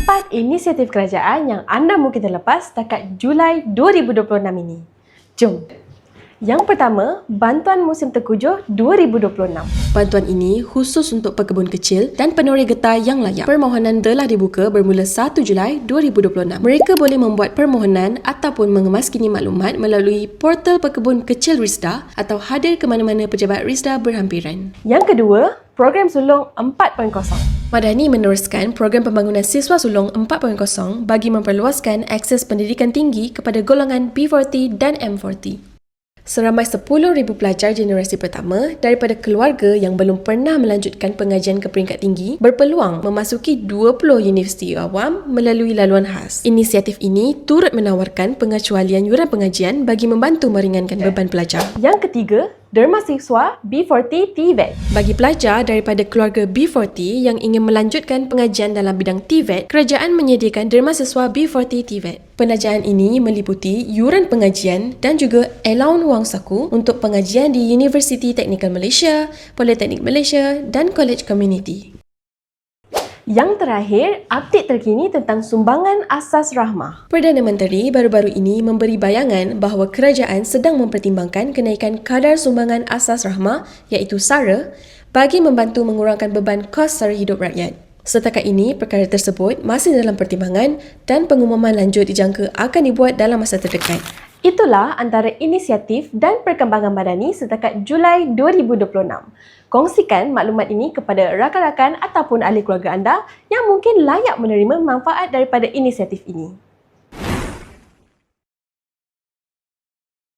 4 inisiatif kerajaan yang anda mungkin terlepas setakat Julai 2026 ini. Jom! Yang pertama, Bantuan Musim Tengkujuh 2026. Bantuan ini khusus untuk pekebun kecil dan penoreh getah yang layak. Permohonan telah dibuka bermula 1 Julai 2026. Mereka boleh membuat permohonan ataupun mengemas kini maklumat melalui portal pekebun kecil RISDA atau hadir ke mana-mana pejabat RISDA berhampiran. Yang kedua, Program Sulong 4.0. Madani meneruskan program pembangunan siswa sulung 4.0 bagi memperluaskan akses pendidikan tinggi kepada golongan B40 dan M40. Seramai 10,000 pelajar generasi pertama daripada keluarga yang belum pernah melanjutkan pengajian ke peringkat tinggi berpeluang memasuki 20 universiti awam melalui laluan khas. Inisiatif ini turut menawarkan pengecualian yuran pengajian bagi membantu meringankan beban pelajar. Yang ketiga, Derma Siswa B40 TVET. Bagi pelajar daripada keluarga B40 yang ingin melanjutkan pengajian dalam bidang TVET, kerajaan menyediakan Derma Siswa B40 TVET. Penajaan ini meliputi yuran pengajian dan juga allowance wang saku untuk pengajian di Universiti Teknikal Malaysia, Politeknik Malaysia dan College Community. Yang terakhir, update terkini tentang sumbangan asas rahmah. Perdana Menteri baru-baru ini memberi bayangan bahawa kerajaan sedang mempertimbangkan kenaikan kadar sumbangan asas rahmah iaitu SARA bagi membantu mengurangkan beban kos sara hidup rakyat. Setakat ini, perkara tersebut masih dalam pertimbangan dan pengumuman lanjut dijangka akan dibuat dalam masa terdekat. Itulah antara inisiatif dan perkembangan Madani setakat Julai 2026. Kongsikan maklumat ini kepada rakan-rakan ataupun ahli keluarga anda yang mungkin layak menerima manfaat daripada inisiatif ini.